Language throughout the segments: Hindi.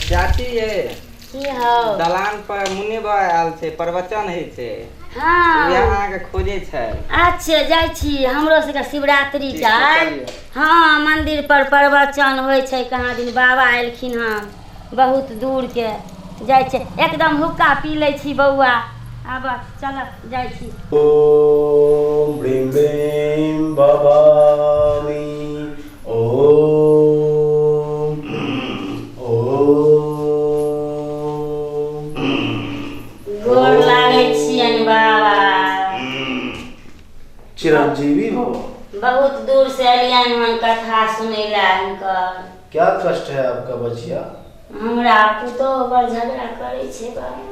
चाची ये की हो दलान पर मुन्नी बा आयल छै, प्रवचन होइ छै। हाँ यहाँ के खोजे छै। अच्छे जाइ छी हमरो सबके शिवरात्रि ठीक के छै, आइ चलिए। हाँ मंदिर पर प्रवचन होइ छै। कहाँ दिन बाबा एलखिन हँ बहुत दूर के जाइ छै। एकदम हुक्का पी लै छी बौआ। आब चल जाइ छी। ओम ब्रीं ब्रीं भवानी ओम गोर लागै छियनि बाबा। चिरंजीवी भव। बहुत दूर से एलियनि हन कथा सुनै ला हुनकर। क्या कष्ट है आपका बचिया? हमरा पुतोह बड़ झगड़ा करै छै बाबा।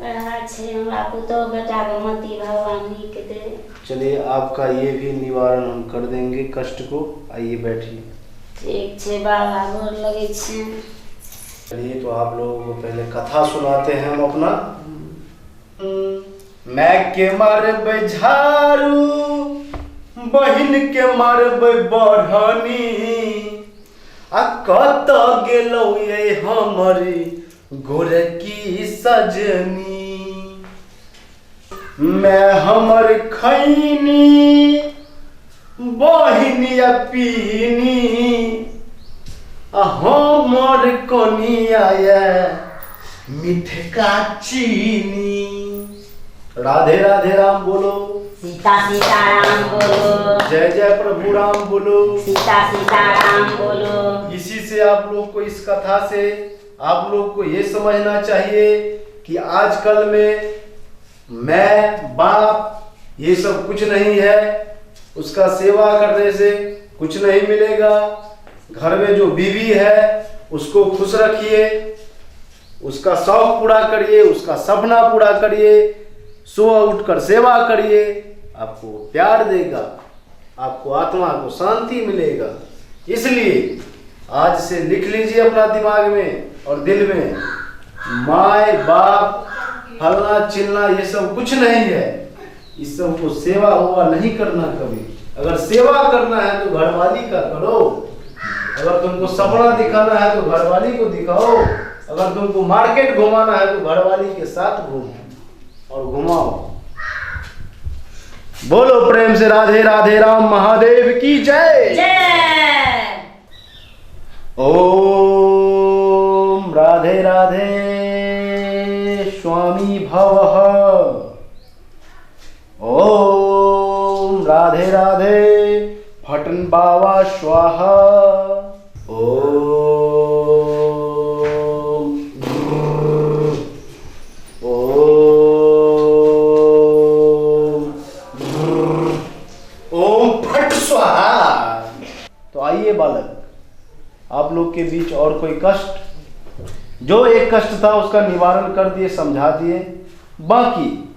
रहा छै हमरा पुतोह बेटा के मति भगवान नीक दे। चलिए आपका ये भी निवारण हम कर देंगे कष्ट को। आइए बैठिए। ठीक छै बाबा गोर लगै छी। चलिए तो आप लोगों को पहले कथा सुनाते हैं हम अपना। मैं के मारबै झाड़ू बहिन के मारबै बढ़नी आ कत गेलौ ये हमरी गोरकी सजनी। मैं हमर खैनी बहिन या पीनी आ हमर कनिया ये मिठका चीनी। राधे राधे राम बोलो। सीता सीताराम बोलो। जय जय प्रभु राम बोलो। सीता सीताराम बोलो। इसी से आप लोग को इस कथा से आप लोग को ये समझना चाहिए कि आजकल में मैं बाप ये सब कुछ नहीं है। उसका सेवा करने से कुछ नहीं मिलेगा। घर में जो बीवी है उसको खुश रखिए, उसका शौक पूरा करिए, उसका सपना पूरा करिए, सुबह उठकर सेवा करिए, आपको प्यार देगा, आपको आत्मा को शांति मिलेगा। इसलिए आज से लिख लीजिए अपना दिमाग में और दिल में, माँ बाप फलना चिलना ये सब कुछ नहीं है। इस सब को सेवा हुआ नहीं करना कभी। अगर सेवा करना है तो घरवाली का करो। अगर तुमको सपना दिखाना है तो घरवाली को दिखाओ। अगर तुमको मार्केट घुमाना है तो घरवाली के साथ घूमो और घुमाओ। बोलो प्रेम से राधे राधे राम महादेव की जय। जय। ओम राधे राधे स्वामी भवः। ओम राधे राधे फटन बाबा स्वाहा। ओम फट स्वाहा। तो आइए बालक, आप लोग के बीच और कोई कष्ट, जो एक कष्ट था उसका निवारण कर दिए, समझा दिए। बाकी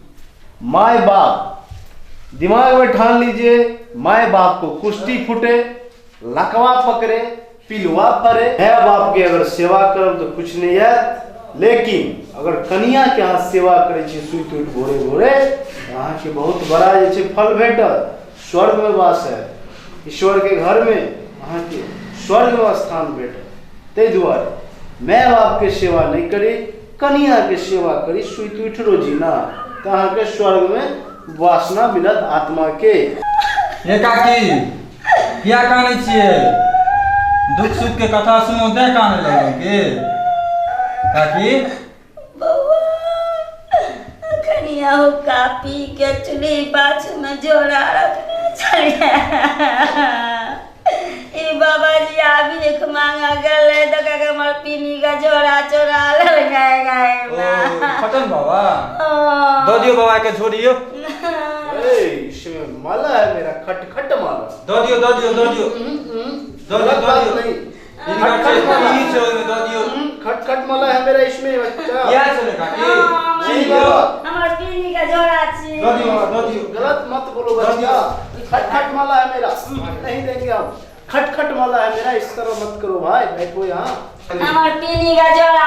माए बाप दिमाग में ठान लीजिए, माए बाप को कुश्ती फूटे, लकवा पकड़े, पिलवा पड़े। है बाप के अगर सेवा करब तो कुछ नहीं है, लेकिन अगर कनिया के हाथ सेवा करे सुत उठ भोरे भोरे यहाँ के बहुत बड़ा जे फल भेटत। स्वर्ग में वास है, ईश्वर के घर में अहाँ के स्वर्ग में स्थान भेटत। ते दुआरे मैं बाप के सेवा नहीं करी, कनिया के सेवा करी, सुत उठ रोजी ना, तो अहाँ के स्वर्ग में वासना मिलत आत्मा के। ये काकी क्या काने छिए? दुख सुख के कथा सुनो दे काने लगे के काकी। बउआ कनिया हुक्का पी के चुली पाछू में जोड़ा रखने चलिए। ई बाबा जी अभी एक मांगा गले तो का हमर पीनी का जोड़ा चोरा ले गए। फटन बाबा दो दियो, बाबा के छोड़ियो। इसमें माला है मेरा, खटखट माला। दो दियो दो दियो दो दियो दो दियो दो दियो नहीं, दो दियो। खटखट माला है मेरा इसमें बच्चा। क्या चले काकी? नहीं बाबा, हमर पीनी का जोड़ा छी। दो दियो दो दियो। गलत मत बोलो बच्चा। खटखट माला है मेरा, नहीं देंगे हम। खटखट माला है मेरा, इस तरह मत करो भाई। बैठो यहाँ। हमर पीनी का जोड़ा